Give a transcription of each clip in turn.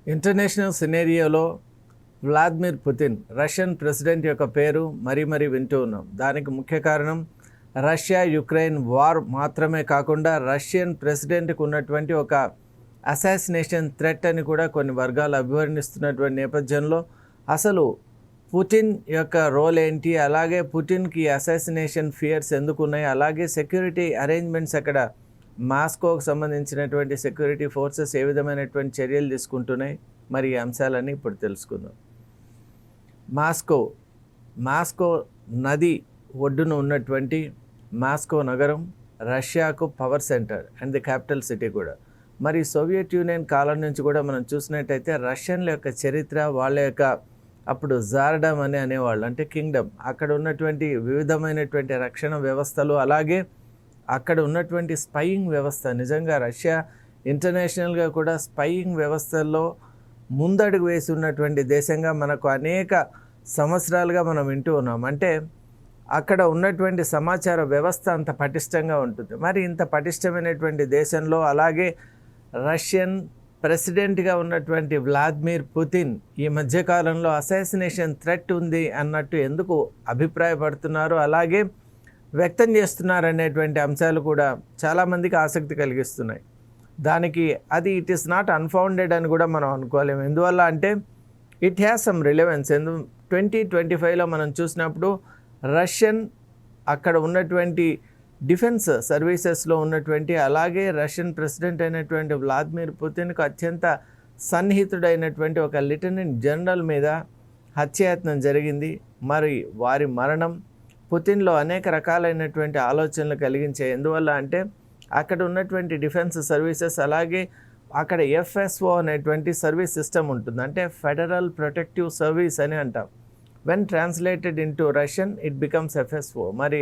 International సినేరియోలో Vladimir Putin Russian president యొక్క పేరు మరీ వింటూ ఉన్నాం. దానికి ముఖ్య కారణం రష్యా యుక్రెయిన్ వార్ మాత్రమే కాకుండా రష్యన్ ప్రెసిడెంట్కి ఉన్నటువంటి ఒక అసాసినేషన్ థ్రెట్ అని కూడా కొన్ని వర్గాలు అభివర్ణిస్తున్నటువంటి నేపథ్యంలో అసలు పుటిన్ యొక్క రోల్ ఏంటి, అలాగే పుటిన్కి అసాసినేషన్ ఫియర్స్ ఎందుకు ఉన్నాయి, అలాగే సెక్యూరిటీ అరేంజ్మెంట్స్ అక్కడ మాస్కోకు సంబంధించినటువంటి సెక్యూరిటీ ఫోర్సెస్ ఏ విధమైనటువంటి చర్యలు తీసుకుంటున్నాయి, మరి ఈ అంశాలన్నీ ఇప్పుడు తెలుసుకుందాం. మాస్కో నది ఒడ్డున ఉన్నటువంటి మాస్కో నగరం రష్యాకు power centre and the capital city కూడా. మరి సోవియట్ యూనియన్ కాలం నుంచి కూడా మనం చూసినట్టయితే రష్యన్ల యొక్క చరిత్ర, వాళ్ళ యొక్క అప్పుడు జార్డమ్ అని అనేవాళ్ళు, అంటే కింగ్డమ్, అక్కడ ఉన్నటువంటి వివిధమైనటువంటి రక్షణ వ్యవస్థలు, అలాగే అక్కడ ఉన్నటువంటి స్పైయింగ్ వ్యవస్థ. నిజంగా రష్యా ఇంటర్నేషనల్గా కూడా స్పైయింగ్ వ్యవస్థల్లో ముందడుగు వేసి ఉన్నటువంటి దేశంగా మనకు అనేక సంవత్సరాలుగా మనం వింటూ ఉన్నాం. అంటే అక్కడ ఉన్నటువంటి సమాచార వ్యవస్థ అంత పటిష్టంగా ఉంటుంది. మరి ఇంత పటిష్టమైనటువంటి దేశంలో అలాగే రష్యన్ ప్రెసిడెంట్గా ఉన్నటువంటి వ్లాదిమిర్ పుతిన్ ఈ మధ్యకాలంలో అసాసినేషన్ థ్రెట్ ఉంది అన్నట్టు ఎందుకు అభిప్రాయపడుతున్నారు, అలాగే వ్యక్తం చేస్తున్నారు అనేటువంటి అంశాలు కూడా చాలామందికి ఆసక్తి కలిగిస్తున్నాయి. దానికి అది ఇట్ ఈస్ నాట్ అన్ఫౌండెడ్ అని కూడా మనం అనుకోలేము. ఎందువల్ల అంటే ఇట్ హ్యాస్ సమ్ రిలవెన్స్. 2025లో మనం చూసినప్పుడు రష్యన్ అక్కడ ఉన్నటువంటి డిఫెన్స్ సర్వీసెస్లో ఉన్నటువంటి, అలాగే రష్యన్ ప్రెసిడెంట్ అయినటువంటి వ్లాదిమిర్ పుతిన్కు అత్యంత సన్నిహితుడైనటువంటి ఒక లెఫ్టినెంట్ జనరల్ మీద హత్యాయత్నం జరిగింది. మరి వారి మరణం పుతిన్లో అనేక రకాలైనటువంటి ఆలోచనలు కలిగించాయి. ఎందువల్ల అంటే అక్కడ ఉన్నటువంటి డిఫెన్స్ సర్వీసెస్, అలాగే అక్కడ FSO అనేటువంటి సర్వీస్ సిస్టమ్ ఉంటుంది, అంటే ఫెడరల్ ప్రొటెక్టివ్ సర్వీస్ అని అంటాం. When translated into Russian it becomes FSO. మరి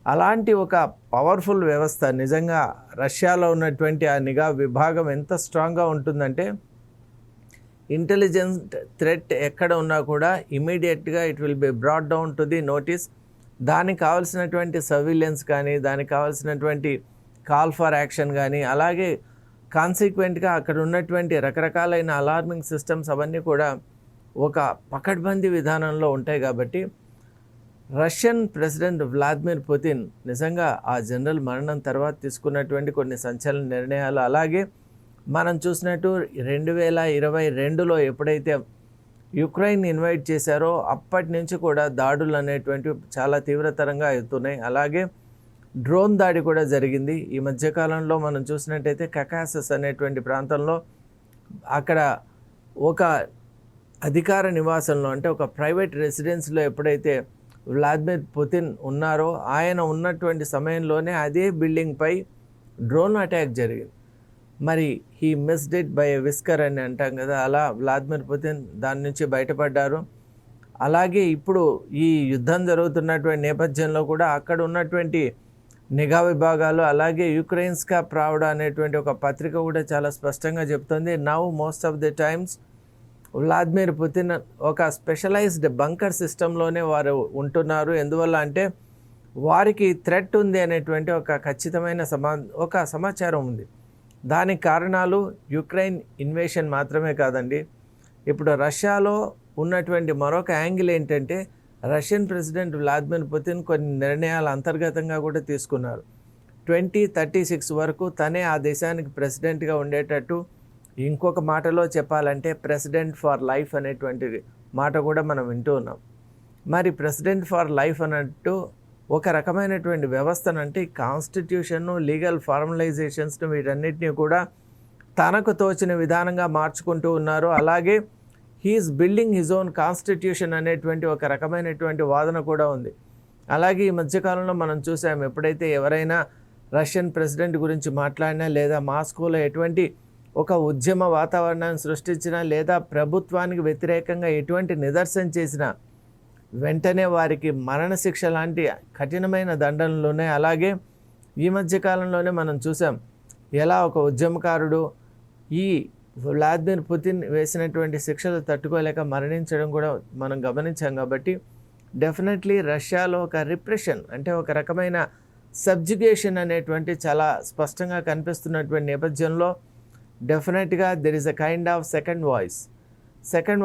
అలాంటి ఒక పవర్ఫుల్ వ్యవస్థ, నిజంగా రష్యాలో ఉన్నటువంటి ఆ నిఘా విభాగం ఎంత స్ట్రాంగ్గా ఉంటుందంటే ఇంటెలిజెన్స్ థ్రెట్ ఎక్కడ ఉన్నా కూడా ఇమీడియట్గా it will be brought down to the notice. దానికి కావాల్సినటువంటి సర్విలెన్స్ కానీ, దానికి కావాల్సినటువంటి కాల్ ఫర్ యాక్షన్ కానీ, అలాగే కాన్సిక్వెంట్గా అక్కడ ఉన్నటువంటి రకరకాలైన అలార్మింగ్ సిస్టమ్స్ అవన్నీ కూడా ఒక పకడ్బందీ విధానంలో ఉంటాయి. కాబట్టి రష్యన్ ప్రెసిడెంట్ వ్లాదిమిర్ పుతిన్ నిజంగా ఆ జనరల్ మరణం తర్వాత తీసుకున్నటువంటి కొన్ని సంచలన నిర్ణయాలు, అలాగే మనం చూసినట్టు 2022లో ఎప్పుడైతే యుక్రెయిన్ ఇన్వైట్ చేశారో అప్పటి నుంచి కూడా దాడులు అనేటువంటివి చాలా తీవ్రతరంగా అవుతున్నాయి. అలాగే డ్రోన్ దాడి కూడా జరిగింది. ఈ మధ్యకాలంలో మనం చూసినట్టయితే కకాసస్ అనేటువంటి ప్రాంతంలో అక్కడ ఒక అధికార నివాసంలో, అంటే ఒక ప్రైవేట్ రెసిడెన్స్లో ఎప్పుడైతే వ్లాదిమిర్ పుతిన్ ఉన్నారో ఆయన ఉన్నటువంటి సమయంలోనే అదే బిల్డింగ్పై డ్రోన్ అటాక్ జరిగింది. మరి he missed it by a whisker అని అంటాం కదా, అలా వ్లాదిమిర్ పుతిన్ దాని నుంచి బయటపడ్డారు. అలాగే ఇప్పుడు ఈ యుద్ధం జరుగుతున్నటువంటి నేపథ్యంలో కూడా అక్కడ ఉన్నటువంటి నిఘా విభాగాలు, అలాగే యుక్రెయిన్స్కా ప్రావ్డా అనేటువంటి ఒక పత్రిక కూడా చాలా స్పష్టంగా చెప్తుంది, now most of the times Vladimir Putin ఒక స్పెషలైజ్డ్ బంకర్ సిస్టంలోనే వారు ఉంటున్నారు. ఎందువల్ల అంటే వారికి థ్రెట్ ఉంది అనేటువంటి ఒక ఖచ్చితమైన ఒక సమాచారం ఉంది. దానికి కారణాలు యుక్రెయిన్ ఇన్వేషన్ మాత్రమే కాదండి. ఇప్పుడు రష్యాలో ఉన్నటువంటి మరొక యాంగిల్ ఏంటంటే రష్యన్ ప్రెసిడెంట్ వ్లాదిమిర్ పుతిన్ కొన్ని నిర్ణయాలు అంతర్గతంగా కూడా తీసుకున్నారు. 2036 వరకు తనే ఆ దేశానికి ప్రెసిడెంట్గా ఉండేటట్టు, ఇంకొక మాటలో చెప్పాలంటే ప్రెసిడెంట్ ఫర్ లైఫ్ అనేటువంటి మాట కూడా మనం వింటూ ఉన్నాం. మరి ప్రెసిడెంట్ ఫర్ లైఫ్ అన్నట్టు ఒక రకమైనటువంటి వ్యవస్థను, అంటే కాన్స్టిట్యూషన్ను, లీగల్ ఫార్మలైజేషన్స్ను, వీటన్నిటిని కూడా తనకు తోచిన విధానంగా మార్చుకుంటూ ఉన్నారు. అలాగే he is building his own constitution అనేటువంటి ఒక రకమైనటువంటి వాదన కూడా ఉంది. అలాగే ఈ మధ్యకాలంలో మనం చూసాం, ఎప్పుడైతే ఎవరైనా రష్యన్ ప్రెసిడెంట్ గురించి మాట్లాడినా, లేదా మాస్కోలో ఎటువంటి ఒక ఉద్యమ వాతావరణాన్ని సృష్టించినా, లేదా ప్రభుత్వానికి వ్యతిరేకంగా ఎటువంటి నిదర్శనం చేసినా వెంటనే వారికి మరణశిక్ష లాంటి కఠినమైన దండనలు ఉన్నాయి. అలాగే ఈ మధ్యకాలంలోనే మనం చూసాం ఎలా ఒక ఉద్యమకారుడు ఈ వ్లాదిమిర్ పుతిన్ వేసినటువంటి శిక్షలు తట్టుకోలేక మరణించడం కూడా మనం గమనించాం. కాబట్టి డెఫినెట్లీ రష్యాలో ఒక రిప్రెషన్, అంటే ఒక రకమైన సబ్జుగేషన్ అనేటువంటి చాలా స్పష్టంగా కనిపిస్తున్నటువంటి నేపథ్యంలో డెఫినెట్గా there is a kind of second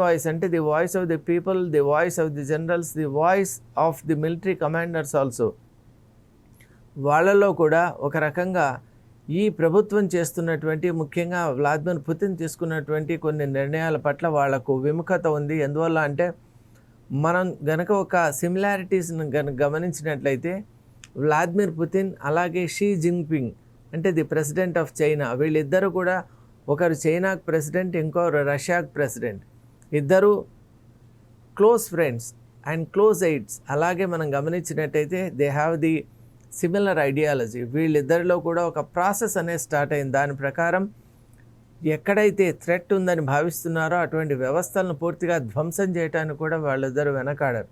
voice అంటే the voice of the people, the voice of the generals, the voice of the military commanders also. వాళ్ళలో కూడా ఒక రకంగా ఈ ప్రభుత్వం చేస్తున్నటువంటి, ముఖ్యంగా వ్లాదిమిర్ పుతిన్ తీసుకున్నటువంటి కొన్ని నిర్ణయాల పట్ల వాళ్లకు విముఖత ఉంది. ఎందువల్ల అంటే మనం గనక ఒక సిమిలారిటీస్ని గమనించినట్లయితే వ్లాదిమిర్ పుతిన్ అలాగే షీ జిన్పింగ్ అంటే ది ప్రెసిడెంట్ ఆఫ్ చైనా, వీళ్ళిద్దరూ కూడా ఒకరు చైనాకు ప్రెసిడెంట్, ఇంకొకరు రష్యాకు ప్రెసిడెంట్, ఇద్దరు close friends and close aides. అలాగే మనం గమనించినట్టయితే they have the similar ideology. వీళ్ళిద్దరిలో కూడా ఒక ప్రాసెస్ అనేది స్టార్ట్ అయింది. దాని ప్రకారం ఎక్కడైతే థ్రెట్ ఉందని భావిస్తున్నారో అటువంటి వ్యవస్థలను పూర్తిగా ధ్వంసం చేయడానికి కూడా వాళ్ళిద్దరూ వెనకాడారు.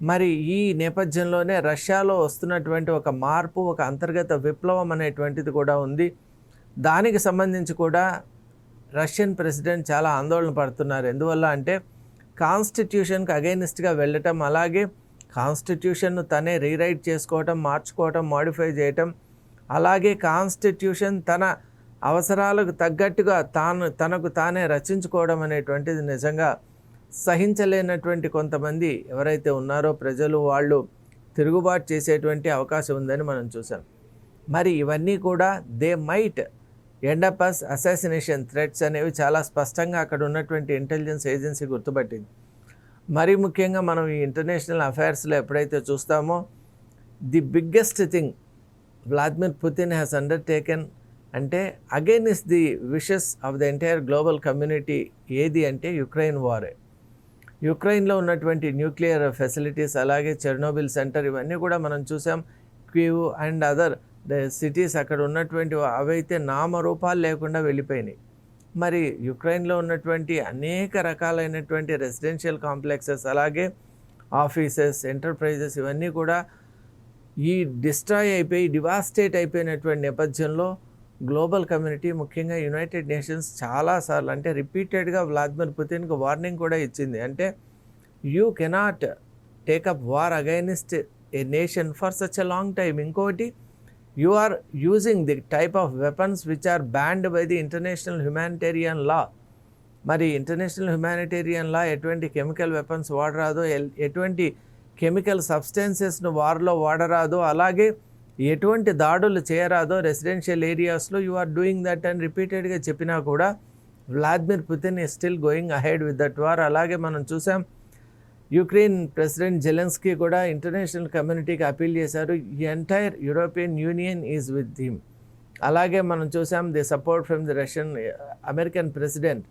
మరి ఈ నేపథ్యంలోనే రష్యాలో వస్తున్నటువంటి ఒక మార్పు, ఒక అంతర్గత విప్లవం అనేటువంటిది కూడా ఉంది. దానికి సంబంధించి కూడా రష్యన్ ప్రెసిడెంట్ చాలా ఆందోళన పడుతున్నారు. ఎందువల్ల అంటే కాన్స్టిట్యూషన్కి అగైనిస్ట్గా వెళ్ళటం, అలాగే కాన్స్టిట్యూషన్ను తనే రీరైట్ చేసుకోవటం, మార్చుకోవటం, మాడిఫై చేయటం, అలాగే కాన్స్టిట్యూషన్ తన అవసరాలకు తగ్గట్టుగా తనకు తానే రచించుకోవడం అనేటువంటిది నిజంగా సహించలేనటువంటి కొంతమంది ఎవరైతే ఉన్నారో ప్రజలు, వాళ్ళు తిరుగుబాటు చేసేటువంటి అవకాశం ఉందని మనం చూసాం. మరి ఇవన్నీ కూడా they might end up as assassination threats అనేవి చాలా స్పష్టంగా అక్కడ ఉన్నటువంటి ఇంటెలిజెన్స్ ఏజెన్సీ గుర్తుపట్టింది. మరీ ముఖ్యంగా మనం ఈ ఇంటర్నేషనల్ అఫైర్స్లో ఎప్పుడైతే చూస్తామో the biggest thing Vladimir Putin has undertaken అంటే against the wishes of the entire global community ఏది అంటే యుక్రెయిన్ వారే. యుక్రెయిన్లో ఉన్నటువంటి న్యూక్లియర్ ఫెసిలిటీస్, అలాగే చెర్నోబిల్ సెంటర్, ఇవన్నీ కూడా మనం చూసాం. క్యూ అండ్ అదర్ సిటీస్ అక్కడ ఉన్నటువంటి అవైతే నామరూపాలు లేకుండా వెళ్ళిపోయినాయి. మరి యుక్రెయిన్లో ఉన్నటువంటి అనేక రకాలైనటువంటి రెసిడెన్షియల్ కాంప్లెక్సెస్, అలాగే ఆఫీసెస్, ఎంటర్ప్రైజెస్, ఇవన్నీ కూడా ఈ డిస్ట్రాయ్ అయిపోయి డివాస్టేట్ అయిపోయినటువంటి నేపథ్యంలో గ్లోబల్ కమ్యూనిటీ, ముఖ్యంగా యునైటెడ్ నేషన్స్ చాలాసార్లు అంటే రిపీటెడ్గా వ్లాదిమిర్ పుతిన్కి వార్నింగ్ కూడా ఇచ్చింది. అంటే you cannot take up war against A nation for such a long time. ఇంకోటి, you are using the type of weapons which are banned by the international humanitarian law. మరి international humanitarian లా ఎటువంటి chemical weapons వాడరాదో, ఎటువంటి chemical సబ్స్టెన్సెస్ను వార్లో వాడరాదో, అలాగే ఎటువంటి దాడులు చేయరాదో residential ఏరియాస్లో. You are doing that అని రిపీటెడ్గా చెప్పినా కూడా Vladimir Putin is still going ahead with that war. అలాగే మనం చూసాం యుక్రెయిన్ ప్రెసిడెంట్ జెలెన్స్కీ కూడా ఇంటర్నేషనల్ కమ్యూనిటీకి అపీల్ చేశారు, entire European Union is with him. అలాగే మనం చూసాం the support from the American president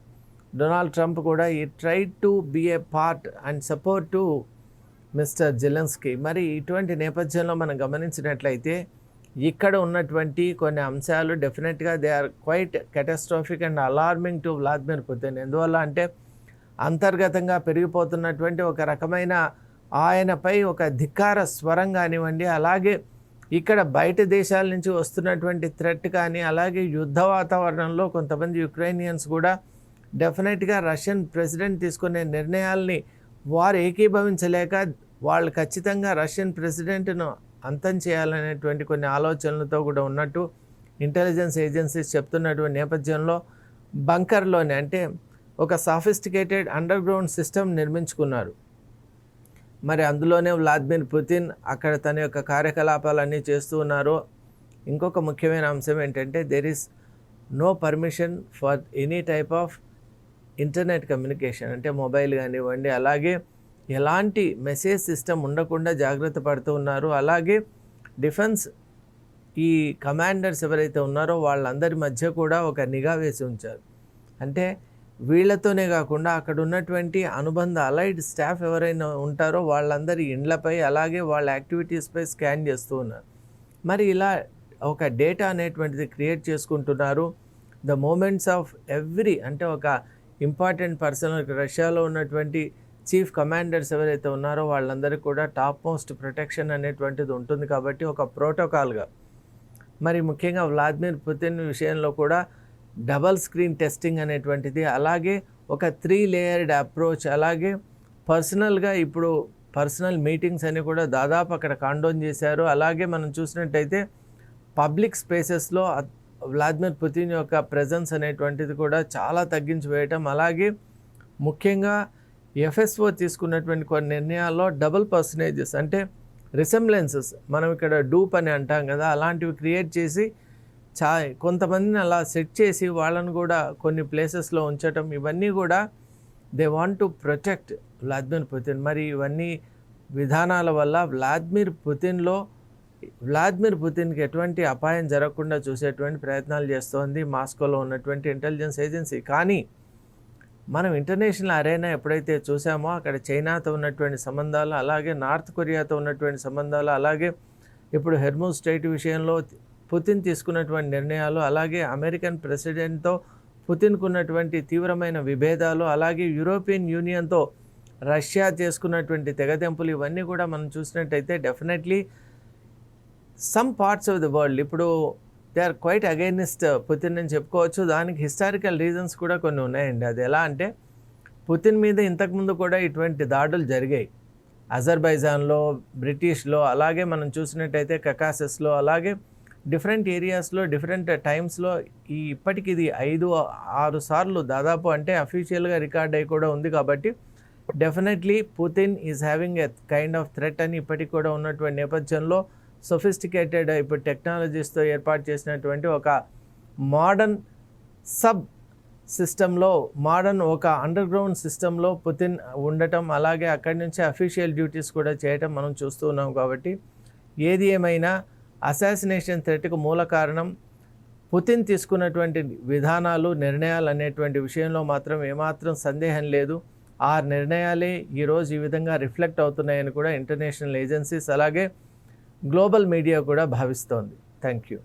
Donald Trump కూడా ఈ tried to be a part and support to mister Zelensky. మరి ఇటువంటి నేపథ్యంలో మనం గమనించినట్లయితే ఇక్కడ ఉన్నటువంటి కొన్ని అంశాలు డెఫినెట్గా they are quite catastrophic and alarming to Vladimir Putin. ఎందువల్ల అంటే అంతర్గతంగా పెరిగిపోతున్నటువంటి ఒక రకమైన ఆయనపై ఒక ధిక్కార స్వరం కానివ్వండి, అలాగే ఇక్కడ బయట దేశాల నుంచి వస్తున్నటువంటి థ్రెట్ కానీ, అలాగే యుద్ధ వాతావరణంలో కొంతమంది యుక్రైనియన్స్ కూడా డెఫినెట్గా రష్యన్ ప్రెసిడెంట్ తీసుకునే నిర్ణయాల్ని వారు ఏకీభవించలేక వాళ్ళు ఖచ్చితంగా రష్యన్ ప్రెసిడెంట్ను అంతం చేయాలనేటువంటి కొన్ని ఆలోచనలతో కూడా ఉన్నట్టు ఇంటెలిజెన్స్ ఏజెన్సీస్ చెప్తున్నటువంటి నేపథ్యంలో బంకర్లోనే అంటే ఒక సాఫిస్టికేటెడ్ అండర్ గ్రౌండ్ సిస్టమ్ నిర్మించుకున్నారు. మరి అందులోనే వ్లాదిమిర్ పుతిన్ అక్కడ తన యొక్క కార్యకలాపాలన్నీ చేస్తూ ఉన్నారు. ఇంకొక ముఖ్యమైన అంశం ఏంటంటే there is no permission for any type of internet communication, అంటే మొబైల్ కానివ్వండి, అలాగే ఎలాంటి మెసేజ్ సిస్టమ్ ఉండకుండా జాగ్రత్త పడుతూ ఉన్నారు. అలాగే డిఫెన్స్ ఈ కమాండర్స్ ఎవరైతే ఉన్నారో వాళ్ళందరి మధ్య కూడా ఒక నిఘా వేసి ఉంచారు. అంటే వీళ్లతోనే కాకుండా అక్కడ ఉన్నటువంటి అనుబంధ అలైడ్ స్టాఫ్ ఎవరైనా ఉంటారో వాళ్ళందరి ఇండ్లపై, అలాగే వాళ్ళ యాక్టివిటీస్పై స్కాన్ చేస్తూ ఉన్నారు. మరి ఇలా ఒక డేటా అనేటువంటిది క్రియేట్ చేసుకుంటున్నారు. ద మూమెంట్స్ ఆఫ్ ఎవ్రీ అంటే ఒక ఇంపార్టెంట్ పర్సన్, రష్యాలో ఉన్నటువంటి చీఫ్ కమాండర్స్ ఎవరైతే ఉన్నారో వాళ్ళందరికీ కూడా టాప్ మోస్ట్ ప్రొటెక్షన్ అనేటువంటిది ఉంటుంది. కాబట్టి ఒక ప్రోటోకాల్గా మరి ముఖ్యంగా వ్లాదిమిర్ పుతిన్ విషయంలో కూడా డబల్ స్క్రీన్ టెస్టింగ్ అనేటువంటిది, అలాగే ఒక 3 లేయర్డ్ అప్రోచ్, అలాగే పర్సనల్గా ఇప్పుడు పర్సనల్ మీటింగ్స్ అని కూడా దాదాపు అక్కడ కాండోన్ చేశారు. అలాగే మనం చూసినట్టయితే పబ్లిక్ స్పేసెస్లో వ్లాదిమిర్ పుతిన్ యొక్క ప్రెజెన్స్ అనేటువంటిది కూడా చాలా తగ్గించి వేయటం, అలాగే ముఖ్యంగా ఎఫ్ఎస్ఓ తీసుకున్నటువంటి కొన్ని నిర్ణయాల్లో డబుల్ పర్సనేజెస్ అంటే రిసెంబ్లెన్సెస్, మనం ఇక్కడ డూప్ అని అంటాం కదా, అలాంటివి క్రియేట్ చేసి కొంతమందిని అలా సెట్ చేసి వాళ్ళను కూడా కొన్ని ప్లేసెస్లో ఉంచటం, ఇవన్నీ కూడా they want to protect Vladimir Putin. మరి ఇవన్నీ విధానాల వల్ల వ్లాదిమిర్ పుతిన్కి ఎటువంటి అపాయం జరగకుండా చూసేటువంటి ప్రయత్నాలు చేస్తోంది మాస్కోలో ఉన్నటువంటి ఇంటెలిజెన్స్ ఏజెన్సీ. కానీ మనం ఇంటర్నేషనల్ అరేనా ఎప్పుడైతే చూసామో అక్కడ చైనాతో ఉన్నటువంటి సంబంధాలు, అలాగే నార్త్ కొరియాతో ఉన్నటువంటి సంబంధాలు, అలాగే ఇప్పుడు హెర్మూజ్ స్ట్రైట్ విషయంలో పుతిన్ తీసుకున్నటువంటి నిర్ణయాలు, అలాగే అమెరికన్ ప్రెసిడెంట్తో పుతిన్కు ఉన్నటువంటి తీవ్రమైన విభేదాలు, అలాగే యూరోపియన్ యూనియన్తో రష్యా చేసుకున్నటువంటి తెగదెంపులు, ఇవన్నీ కూడా మనం చూసినట్టయితే definitely some parts of the world ఇప్పుడు they are quite against Putin అని చెప్పుకోవచ్చు. దానికి హిస్టారికల్ రీజన్స్ కూడా కొన్ని ఉన్నాయండి. అది ఎలా అంటే, పుతిన్ మీద ఇంతకుముందు కూడా ఇటువంటి దాడులు జరిగాయి. అజర్బైజాన్లో, బ్రిటిష్లో, అలాగే మనం చూసినట్టయితే కకాసస్లో, అలాగే డిఫరెంట్ ఏరియాస్లో డిఫరెంట్ టైమ్స్లో ఇప్పటికి ఇది 5-6 సార్లు దాదాపు అంటే అఫీషియల్గా రికార్డ్ అయి కూడా ఉంది. కాబట్టి definitely Putin is having a kind of threat అని ఇప్పటికి కూడా ఉన్నటువంటి నేపథ్యంలో సొఫిస్టికేటెడ్ ఇప్పుడు టెక్నాలజీస్తో ఏర్పాటు చేసినటువంటి ఒక మోడర్న్ సిస్టంలో, ఒక అండర్ గ్రౌండ్ సిస్టంలో పుతిన్ ఉండటం, అలాగే అక్కడి నుంచి అఫీషియల్ డ్యూటీస్ కూడా చేయటం మనం చూస్తూ ఉన్నాం. కాబట్టి ఏది ఏమైనా అసాసినేషన్ థ్రెట్కు మూల కారణం పుతిన్ తీసుకున్నటువంటి విధానాలు, నిర్ణయాలు అనేటువంటి విషయంలో మాత్రం ఏమాత్రం సందేహం లేదు. ఆ నిర్ణయాలే ఈరోజు ఈ విధంగా రిఫ్లెక్ట్ అవుతున్నాయని కూడా ఇంటర్నేషనల్ ఏజెన్సీస్ అలాగే గ్లోబల్ మీడియా కూడా భావిస్తోంది. Thank you.